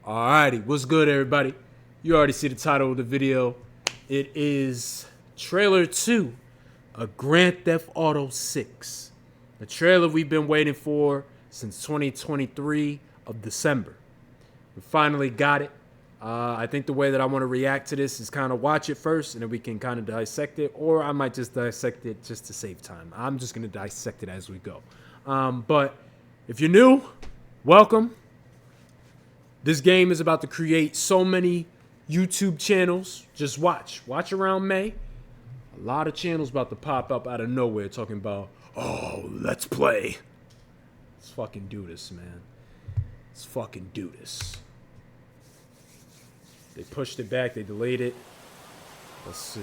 Alrighty, what's good, everybody? You already see the title of the video. It is Trailer 2 of Grand Theft Auto 6. The trailer we've been waiting for since 2023 of December. We finally got it. I think the way that I want to react to this is kind of watch it first and then we can kind of dissect it, or I might just dissect it just to save time. I'm just going to dissect it as we go. But if you're new, welcome. This game is about to create so many YouTube channels. Just watch. Watch around May. A lot of channels about to pop up out of nowhere talking about, oh, let's play. Let's fucking do this, man. Let's fucking do this. They pushed it back. They delayed it. Let's see.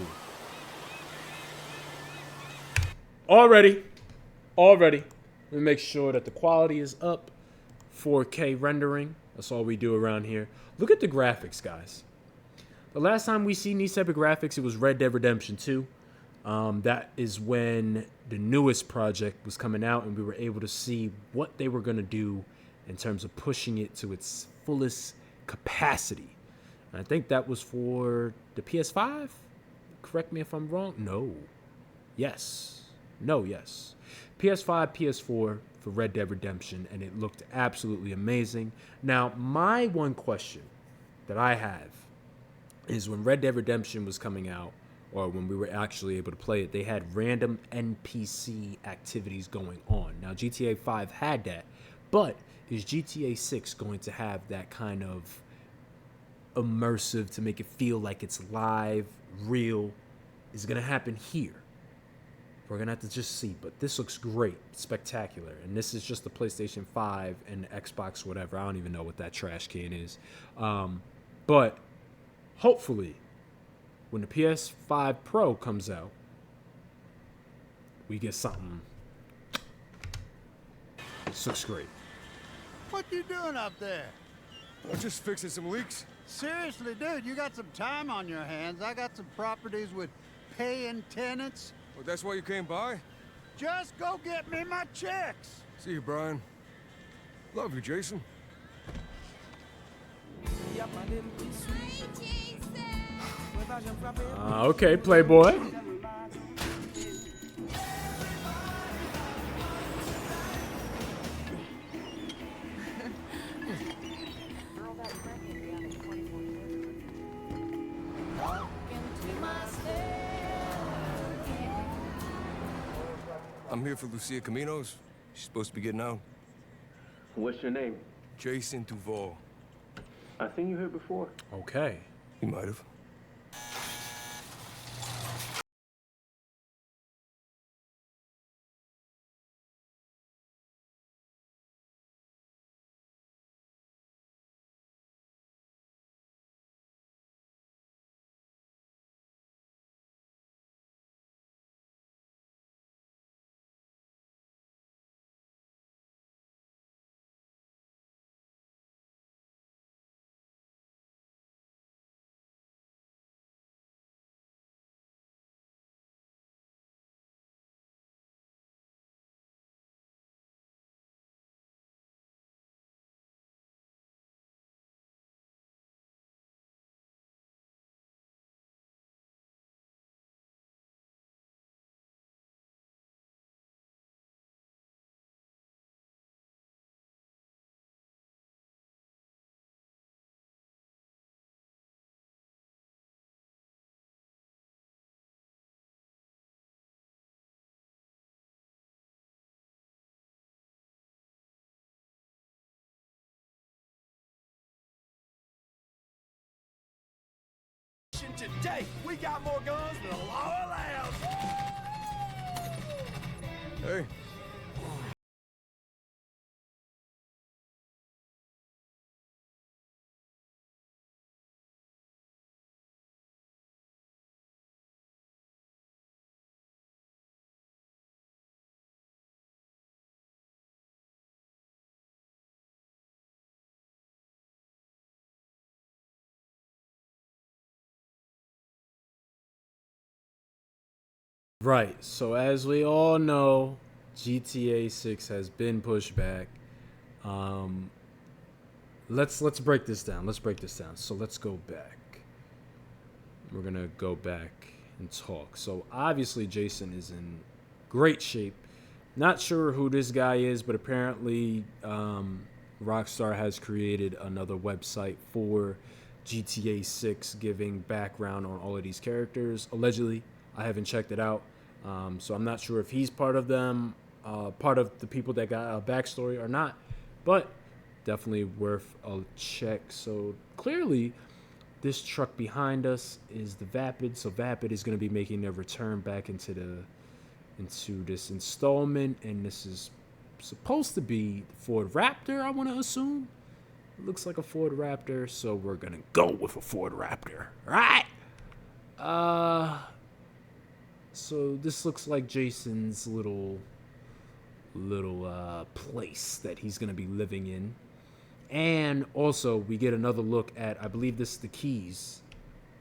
Already. Let me make sure that the quality is up. 4K rendering. That's all we do around here. Look at the graphics, guys. The last time we seen these type of graphics, it was Red Dead Redemption 2. That is when the newest project was coming out, and we were able to see what they were going to do in terms of pushing it to its fullest capacity. And I think that was for the PS5. Correct me if I'm wrong. No. Yes. No, yes. PS5, PS4 for Red Dead Redemption, and it looked absolutely amazing. Now, my one question that I have is when Red Dead Redemption was coming out, or when we were actually able to play it, they had random NPC activities going on. Now, GTA 5 had that, but is GTA 6 going to have that kind of immersive to make it feel like it's live, real? Is it going to happen here? We're going to have to just see, but this looks great, spectacular. And this is just the PlayStation 5 and the Xbox, whatever. I don't even know what that trash can is. But hopefully, when the PS5 Pro comes out, we get something. This looks great. What you doing up there? I'm just fixing some leaks. Seriously, dude, you got some time on your hands. I got some properties with paying tenants. Well, that's why you came by? Just go get me my checks. See you, Brian. Love you, Jason. Okay, Playboy. I'm here for Lucia Caminos. She's supposed to be getting out. What's your name? Jason Duval. I seen you here before. Okay. You might have. Today, we got more guns than the law allows. Hey. Right. So as we all know, GTA 6 has been pushed back. let's break this down. Let's break this down. So let's go back. We're gonna go back and talk. So obviously Jason is in great shape. Not sure who this guy is, but apparently Rockstar has created another website for GTA 6 giving background on all of these characters. Allegedly, I haven't checked it out. So I'm not sure if he's part of them, part of the people that got a backstory or not. But definitely worth a check. So clearly, this truck behind us is the Vapid. So Vapid is going to be making their return back into this installment, and this is supposed to be the Ford Raptor, I want to assume. It looks like a Ford Raptor, so we're going to go with a Ford Raptor. All right? So this looks like Jason's little place that he's going to be living in. And also, we get another look at, I believe this is the keys.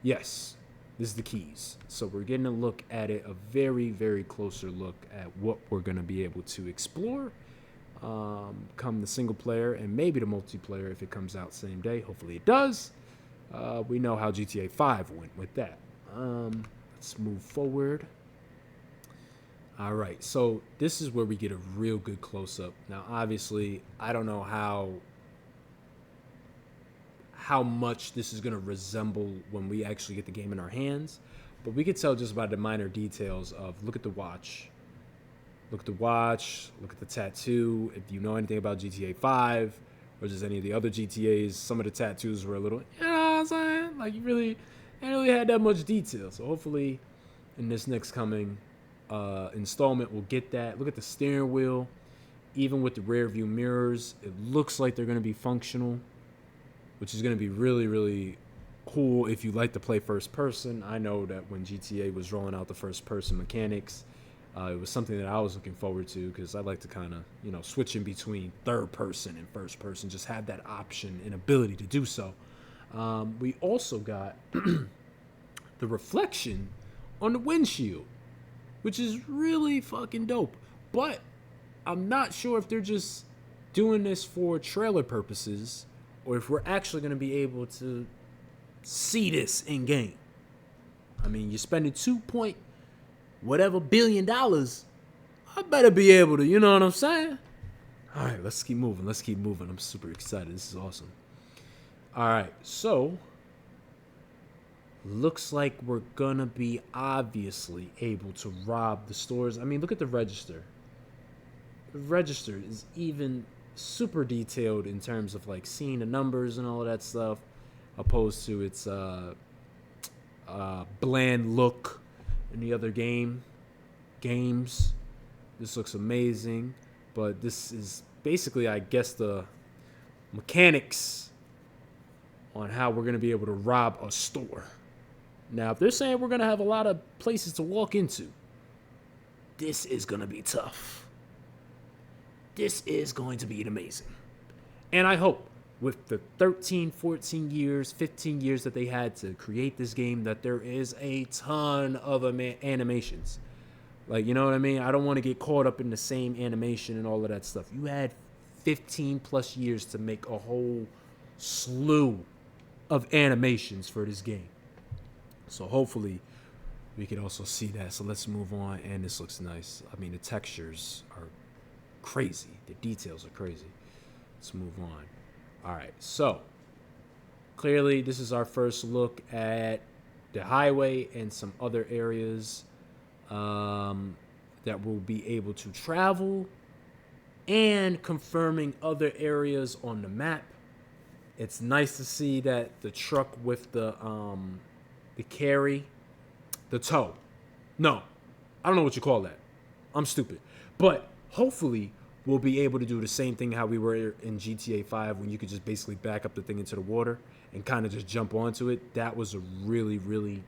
Yes, this is the keys. So we're getting a look at it, a very, very closer look at what we're going to be able to explore come the single player and maybe the multiplayer if it comes out same day. Hopefully it does. We know how GTA 5 went with that. Let's move forward. All right, so this is where we get a real good close-up. Now, obviously, I don't know how much this is going to resemble when we actually get the game in our hands, but we could tell just by the minor details of look at the watch, look at the tattoo. If you know anything about GTA 5 or just any of the other GTAs, some of the tattoos were a little, you know what I'm saying? Like, you really ain't really had that much detail. So hopefully in this next coming installment, we'll get that. Look at the steering wheel. Even with the rear view mirrors, it looks like they're going to be functional, which is going to be really, really cool if you like to play first person. I know that when GTA was rolling out the first person mechanics, it was something that I was looking forward to because I like to kind of, you know, switch in between third person and first person, just have that option and ability to do so. We also got the reflection on the windshield, which is really fucking dope. But I'm not sure if they're just doing this for trailer purposes or if we're actually going to be able to see this in game. I mean, you're spending $2 billion. I better be able to, you know what I'm saying? All right, let's keep moving. I'm super excited. This is awesome. All right, so looks like we're going to be obviously able to rob the stores. I mean, look at the register. The register is even super detailed in terms of like seeing the numbers and all of that stuff, opposed to its bland look in the other games. This looks amazing, but this is basically, I guess, the mechanics on how we're going to be able to rob a store. Now, if they're saying we're going to have a lot of places to walk into, this is going to be tough. This is going to be amazing. And I hope with the 13, 14 years, 15 years that they had to create this game, that there is a ton of animations. Like, you know what I mean? I don't want to get caught up in the same animation and all of that stuff. You had 15 plus years to make a whole slew of animations for this game. So hopefully we can also see that. So let's move on. And this looks nice. I mean, the textures are crazy. The details are crazy. Let's move on. All right. So clearly this is our first look at the highway and some other areas that we'll be able to travel, and confirming other areas on the map. It's nice to see that the truck with the tow. No, I don't know what you call that. I'm stupid. But hopefully we'll be able to do the same thing how we were in GTA 5 when you could just basically back up the thing into the water and kind of just jump onto it. That was a really, really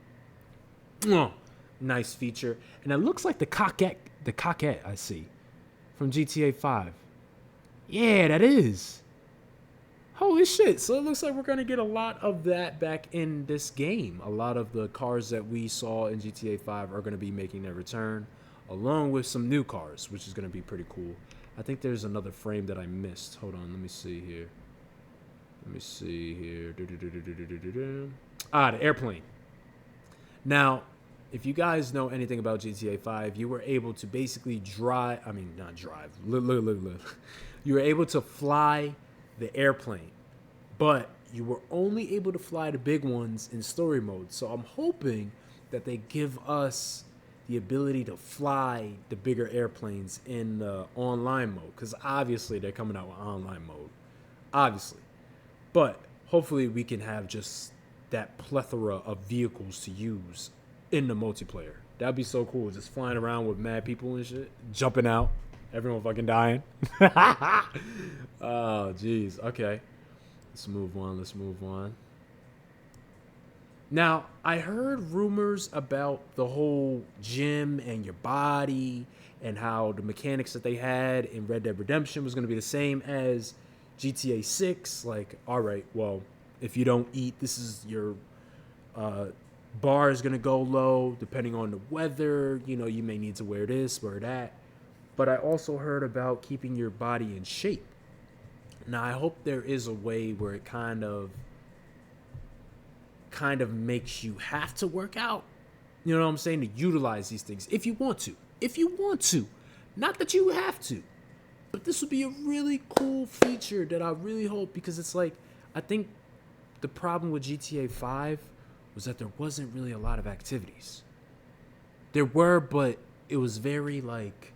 nice feature. And it looks like the coquette I see from GTA 5. Yeah, that is. Holy shit. So it looks like we're going to get a lot of that back in this game. A lot of the cars that we saw in GTA 5 are going to be making their return, along with some new cars, which is going to be pretty cool. I think there's another frame that I missed. Hold on, let me see here. Let me see here. The airplane. Now, if you guys know anything about GTA 5, you were able to basically drive. I mean, not drive. Look. You were able to fly the airplane, but you were only able to fly the big ones in story mode. So I'm hoping that they give us the ability to fly the bigger airplanes in the online mode, because obviously they're coming out with online mode, obviously. But hopefully we can have just that plethora of vehicles to use in the multiplayer. That'd be so cool, just flying around with mad people and shit, jumping out, everyone fucking dying. Oh, jeez. Okay. Let's move on. Now, I heard rumors about the whole gym and your body and how the mechanics that they had in Red Dead Redemption was going to be the same as GTA 6. Like, all right, well, if you don't eat, this is your bar is going to go low depending on the weather. You know, you may need to wear this, wear that. But I also heard about keeping your body in shape. Now, I hope there is a way where it kind of makes you have to work out. You know what I'm saying? To utilize these things if you want to. If you want to. Not that you have to. But this would be a really cool feature that I really hope, because it's like, I think the problem with GTA 5 was that there wasn't really a lot of activities. There were, but it was very like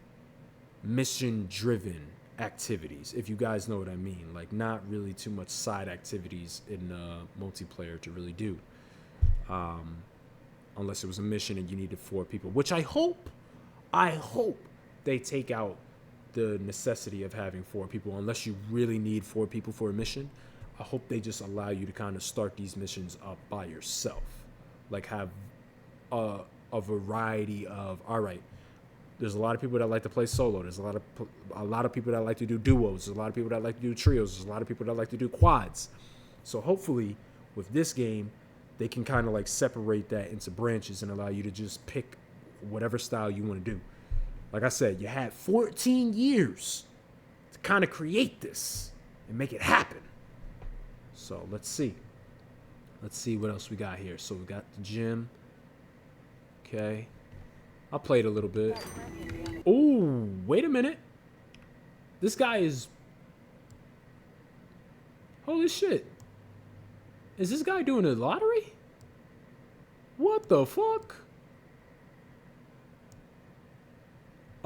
mission driven activities, if you guys know what I mean. Like, not really too much side activities in multiplayer to really do, unless it was a mission and you needed 4 people, which I hope they take out the necessity of having 4 people, unless you really need 4 people for a mission. I hope they just allow you to kind of start these missions up by yourself, like have a variety of, all right, there's a lot of people that like to play solo. There's a lot of people that like to do duos. There's a lot of people that like to do trios. There's a lot of people that like to do quads. So hopefully with this game, they can kind of like separate that into branches and allow you to just pick whatever style you want to do. Like I said, you had 14 years to kind of create this and make it happen. So let's see. Let's see what else we got here. So we got the gym. Okay. I played a little bit. Oh, wait a minute. This guy is... Holy shit. Is this guy doing a lottery? What the fuck?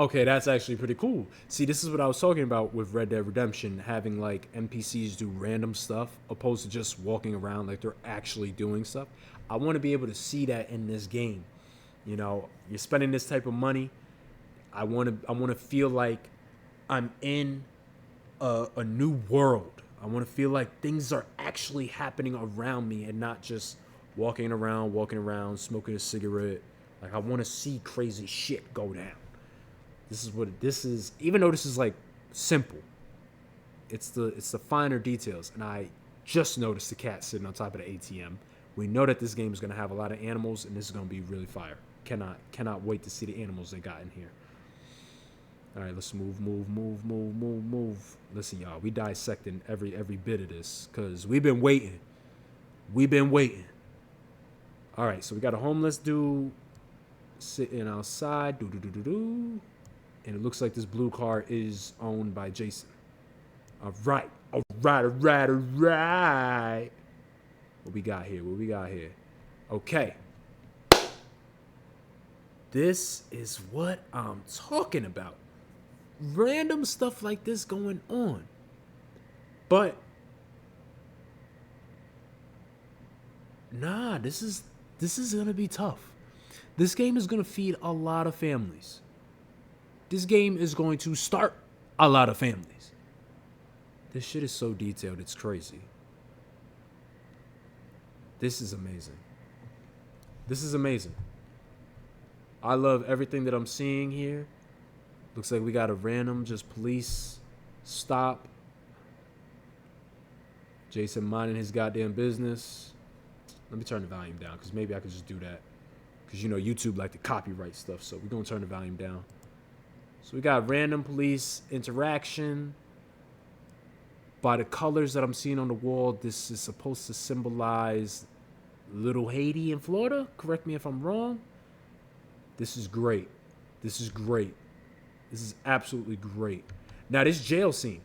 Okay, that's actually pretty cool. See, this is what I was talking about with Red Dead Redemption, having like NPCs do random stuff opposed to just walking around like they're actually doing stuff. I want to be able to see that in this game. You know, you're spending this type of money. I want to feel like I'm in a new world. I want to feel like things are actually happening around me and not just walking around, smoking a cigarette. Like, I want to see crazy shit go down. This is what this is. Even though this is like simple, it's the finer details. And I just noticed the cat sitting on top of the ATM. We know that this game is going to have a lot of animals, and this is going to be really fire. Cannot wait to see the animals they got in here. All right, let's move. Listen, y'all, we dissecting every bit of this because we've been waiting. All right, so we got a homeless dude sitting outside. And it looks like this blue car is owned by Jason. All right. What we got here? Okay. This is what I'm talking about. Random stuff like this going on. But nah, this is gonna be tough. This game is gonna feed a lot of families. This game is going to start a lot of families. This shit is so detailed, it's crazy. This is amazing. I love everything that I'm seeing here. Looks like we got a random just police stop. Jason minding his goddamn business. Let me turn the volume down because maybe I could just do that. Because, you know, YouTube like to copyright stuff, so we're going to turn the volume down. So we got random police interaction. By the colors that I'm seeing on the wall, this is supposed to symbolize Little Haiti in Florida. Correct me if I'm wrong. This is great. This is great. This is absolutely great. Now, this jail scene,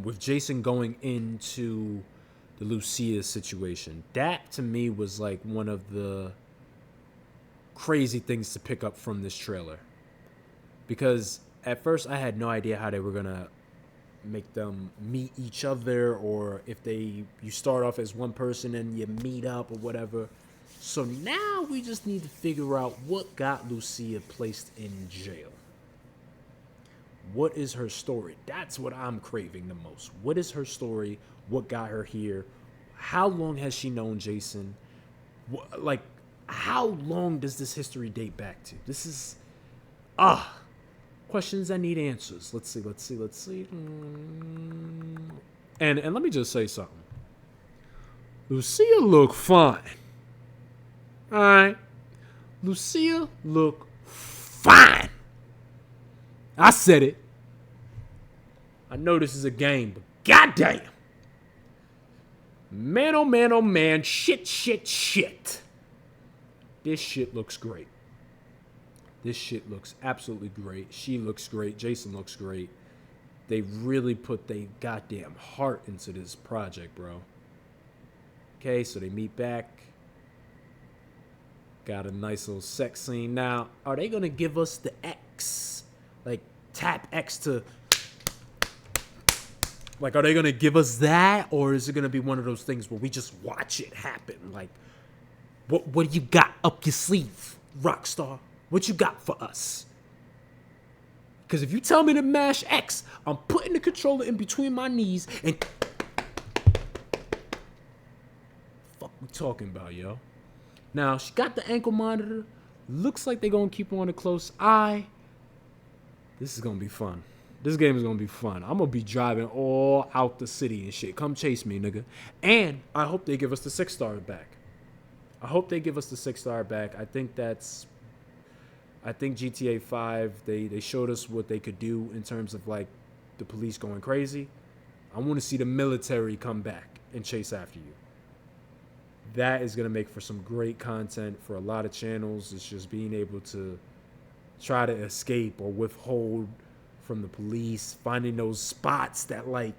with Jason going into the Lucia situation, that to me was like one of the crazy things to pick up from this trailer. Because at first I had no idea how they were going to make them meet each other, or if you start off as one person and you meet up or whatever. So now we just need to figure out what got Lucia placed in jail. What is her story? That's what I'm craving the most. What is her story? What got her here? How long has she known Jason? Like, how long does this history date back to? This is, questions that need answers. Let's see. And let me just say something. Lucia look fine. All right. Lucia look fine. I said it. I know this is a game, but goddamn. Man, oh man, oh man. Shit. This shit looks great. This shit looks absolutely great. She looks great. Jason looks great. They really put their goddamn heart into this project, bro. Okay, so they meet back. Got a nice little sex scene. Now, are they going to give us the X? Like, tap X to... Like, are they going to give us that? Or is it going to be one of those things where we just watch it happen? Like, what do you got up your sleeve, Rockstar? What you got for us? Because if you tell me to mash X, I'm putting the controller in between my knees and... Fuck we talking about, yo? Now, she got the ankle monitor. Looks like they're going to keep her on a close eye. This is going to be fun. This game is going to be fun. I'm going to be driving all out the city and shit. Come chase me, nigga. And I hope they give us the 6-star back. I hope they give us the 6-star back. I think GTA 5, they showed us what they could do in terms of, like, the police going crazy. I want to see the military come back and chase after you. That is going to make for some great content for a lot of channels. It's just being able to try to escape or withhold from the police, finding those spots that, like,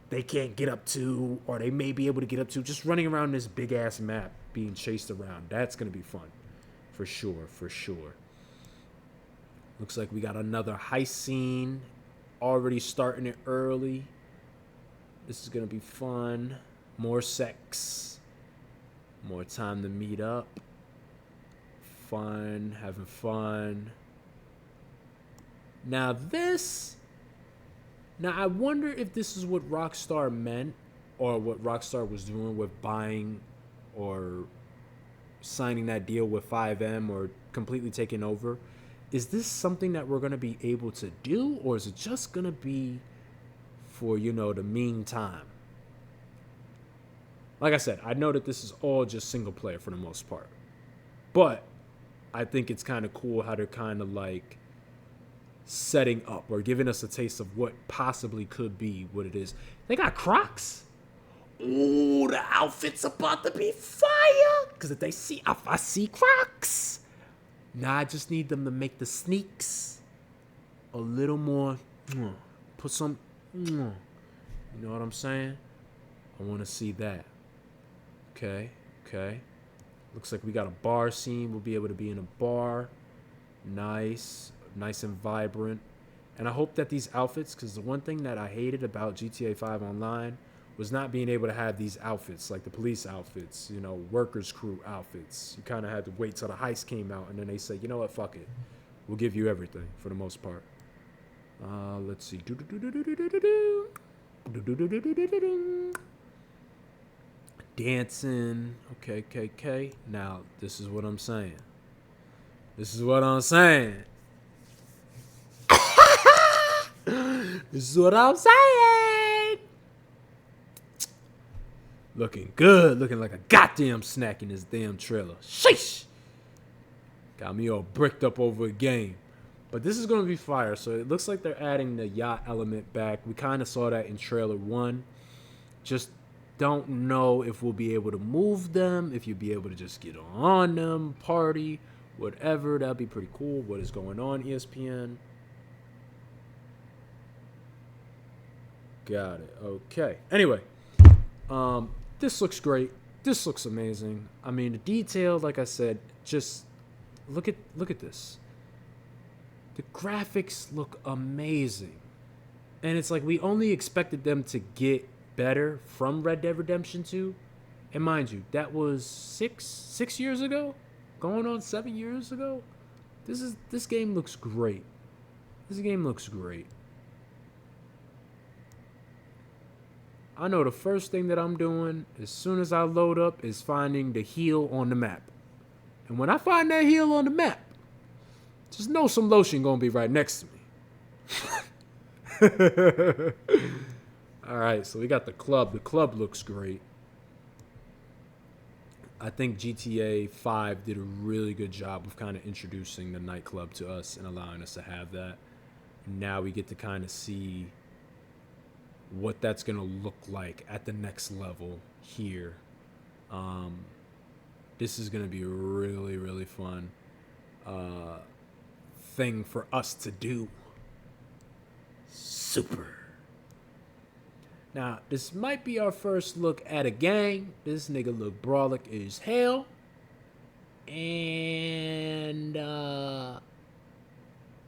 they can't get up to, or they may be able to get up to, just running around this big-ass map, being chased around. That's going to be fun. For sure. Looks like we got another heist scene. Already starting it early. This is going to be fun. More sex. More time to meet up. Fun. Having fun. Now I wonder if this is what Rockstar meant, or what Rockstar was doing with buying or signing that deal with 5M or completely taking over. Is this something that we're going to be able to do, or is it just going to be for, the meantime? Like I said, I know that this is all just single player for the most part. But I think it's kind of cool how they're kind of like setting up or giving us a taste of what possibly could be what it is. They got Crocs. Ooh, the outfit's about to be fire. Because if I see Crocs. Now I just need them to make the sneaks a little more. Put some. You know what I'm saying? I want to see that. Okay. Looks like we got a bar scene. We'll be able to be in a bar. Nice and vibrant. And I hope that these outfits, because the one thing that I hated about GTA 5 Online was not being able to have these outfits, like the police outfits, workers crew outfits. You kind of had to wait till the heist came out, and then they said, you know what, fuck it. We'll give you everything for the most part. Let's see. Dancing. Okay. Now, this is what I'm saying. This is what I'm saying. Looking good. Looking like a goddamn snack in this damn trailer. Sheesh. Got me all bricked up over a game. But this is going to be fire. So it looks like they're adding the yacht element back. We kind of saw that in trailer 1. Just don't know if we'll be able to move them, if you'll be able to just get on them, party, whatever. That'd be pretty cool. What is going on, ESPN? Got it. Okay. Anyway, this looks great. This looks amazing. I mean, the detail, like I said, just look at this. The graphics look amazing. And it's like we only expected them to get better from Red Dead Redemption 2. And mind you, that was six years ago? Going on 7 years ago? This game looks great. This game looks great. I know the first thing that I'm doing as soon as I load up is finding the heel on the map. And when I find that heel on the map, just know some lotion gonna be right next to me. All right, so we got the club. The club looks great. I think GTA 5 did a really good job of kind of introducing the nightclub to us and allowing us to have that. Now we get to kind of see what that's going to look like at the next level here. This is going to be a really, really fun thing for us to do. Super. Now, this might be our first look at a gang. This nigga look brolic as hell. And,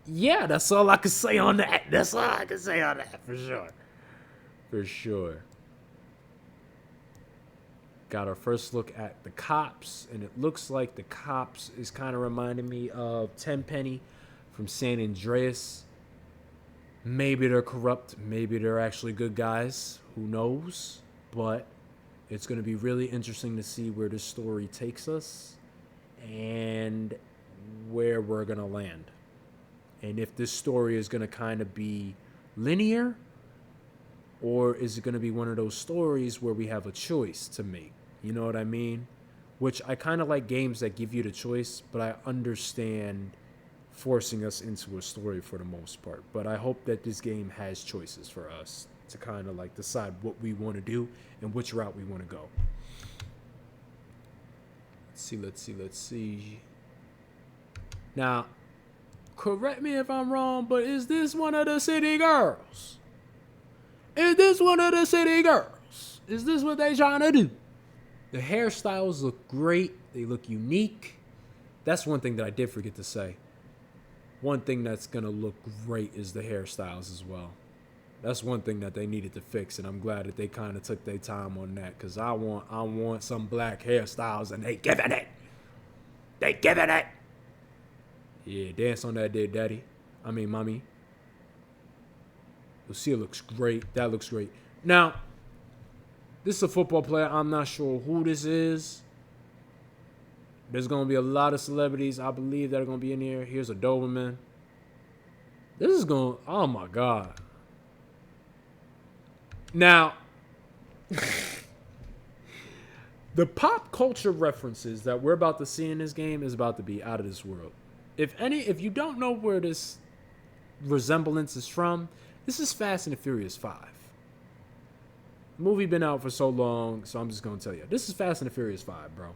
yeah, that's all I can say on that. That's all I can say on that, for sure. For sure. Got our first look at the cops, and it looks like the cops is kind of reminding me of Tenpenny from San Andreas. Maybe they're corrupt. Maybe they're actually good guys. Who knows? But it's going to be really interesting to see where this story takes us and where we're going to land. And if this story is going to kind of be linear, or is it going to be one of those stories where we have a choice to make? You know what I mean? Which I kind of like games that give you the choice, but I understand forcing us into a story for the most part. But I hope that this game has choices for us to kind of like decide what we want to do and which route we want to go. Let's see. Now, correct me if I'm wrong, but is this one of the city girls? Is this one of the city girls? Is this what they trying to do? The hairstyles look great. They look unique. That's one thing that I did forget to say. One thing that's going to look great is the hairstyles as well. That's one thing that they needed to fix, and I'm glad that they kind of took their time on that, because I want some black hairstyles, and they giving it. They giving it. Yeah, dance on that there, daddy. I mean, mommy. Lucia looks great. That looks great. Now, this is a football player. I'm not sure who this is. There's going to be a lot of celebrities, I believe, that are going to be in here. Here's a Doberman. This is going to... Oh, my God. Now, the pop culture references that we're about to see in this game is about to be out of this world. If you don't know where this resemblance is from, this is Fast and the Furious 5. The movie been out for so long, so I'm just going to tell you. This is Fast and the Furious 5, bro.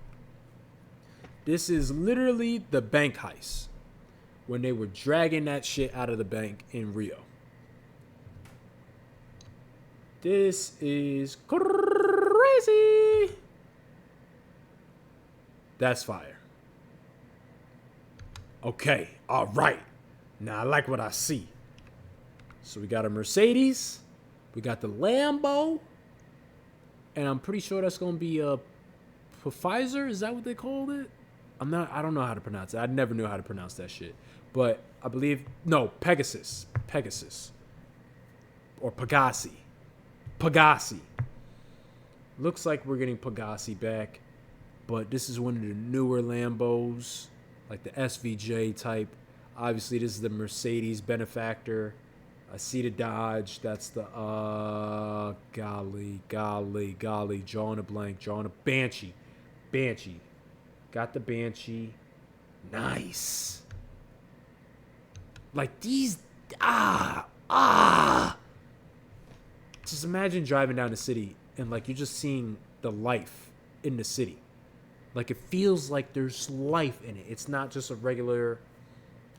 This is literally the bank heist when they were dragging that shit out of the bank in Rio. This is crazy. That's fire. Okay, all right. Now I like what I see. So we got a Mercedes. We got the Lambo. And I'm pretty sure that's going to be a Pfizer. Is that what they called it? I don't know how to pronounce it. I never knew how to pronounce that shit. But I believe, no, Pegasus. Or Pegasi. Looks like we're getting Pegasi back. But this is one of the newer Lambos. Like the SVJ type. Obviously, this is the Mercedes benefactor. I see the Dodge. That's the, golly. Drawing a blank. Drawing a Banshee. Got the Banshee. Nice. Like these, just imagine driving down the city and like you're just seeing the life in the city. Like it feels like there's life in it. It's not just a regular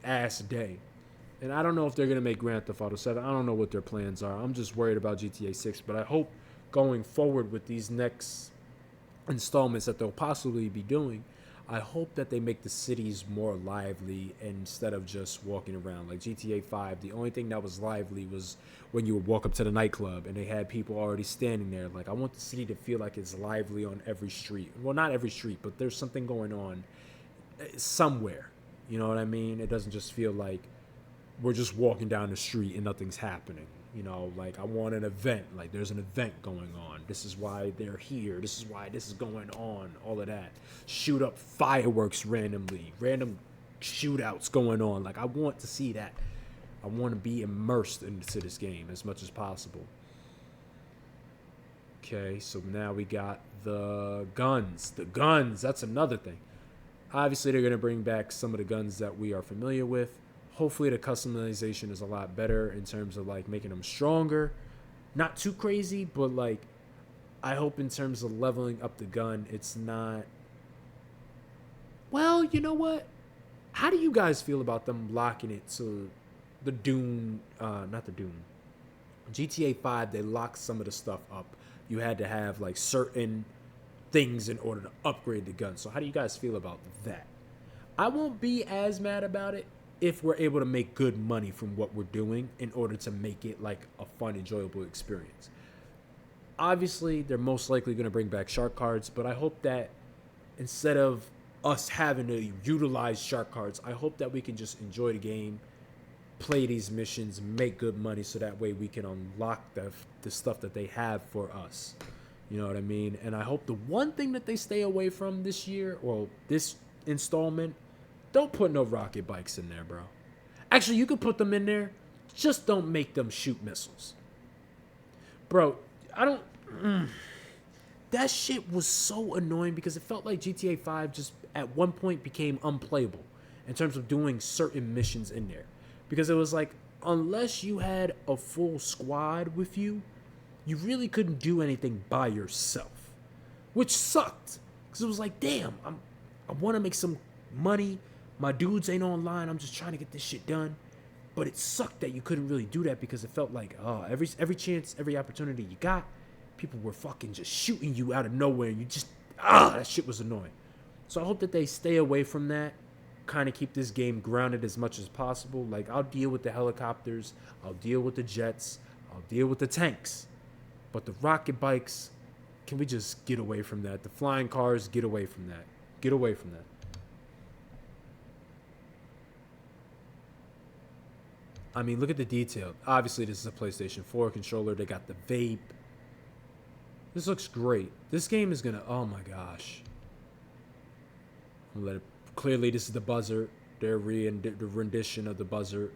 ass day. And I don't know if they're gonna make Grand Theft Auto 7. I don't know what their plans are. I'm just worried about GTA 6. But I hope going forward with these next installments that they'll possibly be doing, I hope that they make the cities more lively instead of just walking around. Like GTA 5, the only thing that was lively was when you would walk up to the nightclub and they had people already standing there. Like I want the city to feel like it's lively on every street. Well, not every street, but there's something going on somewhere. You know what I mean? It doesn't just feel like we're just walking down the street and nothing's happening. You know, like I want an event. Like there's an event going on. This is why they're here. This is why this is going on. All of that. Shoot up fireworks randomly. Random shootouts going on. Like I want to see that. I want to be immersed into this game as much as possible. Okay, so now we got the guns. The guns, that's another thing. Obviously, they're going to bring back some of the guns that we are familiar with. Hopefully, the customization is a lot better in terms of like making them stronger. Not too crazy, but like I hope in terms of leveling up the gun, it's not. Well, you know what? How do you guys feel about them locking it to the Dune? Not the Dune. GTA 5, they locked some of the stuff up. You had to have like certain things in order to upgrade the gun. So how do you guys feel about that? I won't be as mad about it if we're able to make good money from what we're doing in order to make it like a fun, enjoyable experience. Obviously, they're most likely going to bring back shark cards, but I hope that instead of us having to utilize shark cards, I hope that we can just enjoy the game, play these missions, make good money, so that way we can unlock the stuff that they have for us. You know what I mean? And I hope the one thing that they stay away from this year, or this installment, don't put no rocket bikes in there, bro. Actually, you could put them in there. Just don't make them shoot missiles. Bro, I don't... That shit was so annoying because it felt like GTA 5 just at one point became unplayable in terms of doing certain missions in there. Because it was like, unless you had a full squad with you, you really couldn't do anything by yourself. Which sucked. Because it was like, damn, I want to make some money. My dudes ain't online. I'm just trying to get this shit done. But it sucked that you couldn't really do that because it felt like every chance, every opportunity you got, people were fucking just shooting you out of nowhere. And you just, that shit was annoying. So I hope that they stay away from that. Kind of keep this game grounded as much as possible. Like, I'll deal with the helicopters. I'll deal with the jets. I'll deal with the tanks. But the rocket bikes, can we just get away from that? The flying cars, get away from that. Get away from that. I mean, look at the detail. Obviously, this is a PlayStation 4 controller. They got the vape. This looks great. This game is going to... Oh, my gosh. Let it, clearly, this is the buzzer. The rendition of the buzzer.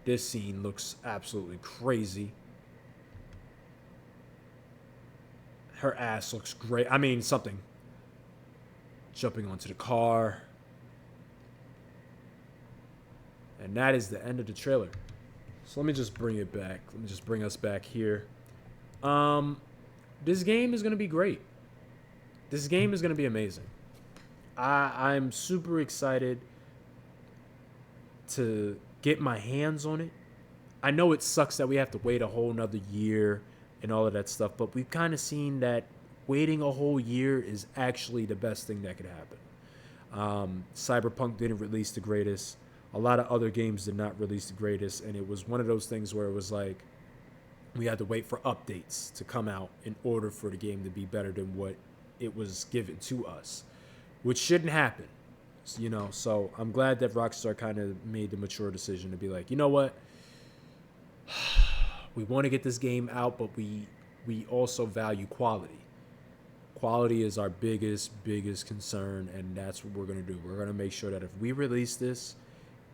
This scene looks absolutely crazy. Her ass looks great. I mean, something. Jumping onto the car. And that is the end of the trailer. So let me just bring it back. Let me just bring us back here. This game is going to be great. This game is going to be amazing. I'm super excited to get my hands on it. I know it sucks that we have to wait a whole nother year and all of that stuff, but we've kind of seen that waiting a whole year is actually the best thing that could happen. Cyberpunk didn't release the greatest. A lot of other games did not release the greatest, and it was one of those things where it was like we had to wait for updates to come out in order for the game to be better than what it was given to us, which shouldn't happen. You know, so I'm glad that Rockstar kind of made the mature decision to be like, you know what? We want to get this game out, but we also value quality. Quality is our biggest concern, and that's what we're going to do. We're going to make sure that if we release this,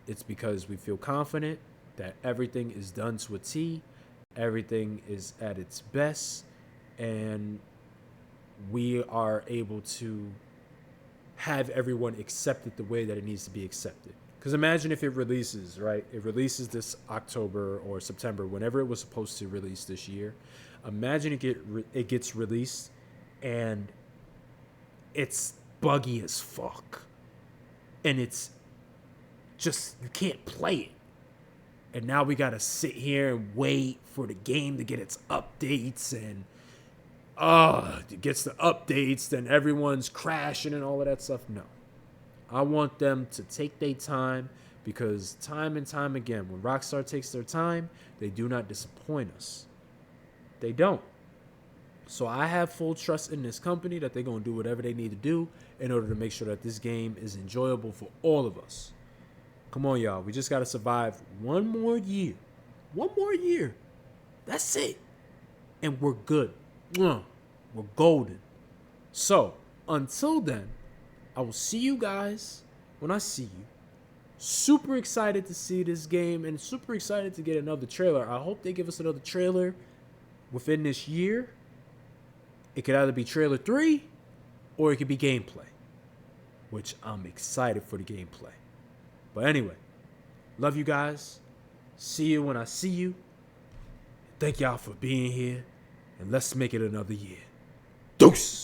it's because we feel confident that everything is done to a T, everything is at its best, and we are able to have everyone accept it the way that it needs to be accepted. Because imagine if it releases, right? It releases this October or September, whenever it was supposed to release this year. Imagine it gets released and it's buggy as fuck. And it's just, you can't play it. And now we got to sit here and wait for the game to get its updates. And, it gets the updates, then everyone's crashing and all of that stuff. No. I want them to take their time, because time and time again, when Rockstar takes their time, they do not disappoint us. They don't. So I have full trust in this company that they're going to do whatever they need to do in order to make sure that this game is enjoyable for all of us. Come on, y'all. We just got to survive one more year. One more year. That's it. And we're good. We're golden. So, until then, I will see you guys when I see you. Super excited to see this game and super excited to get another trailer. I hope they give us another trailer within this year. It could either be trailer 3 or it could be gameplay, which I'm excited for the gameplay. But anyway, love you guys. See you when I see you. Thank y'all for being here. And let's make it another year. Deuce!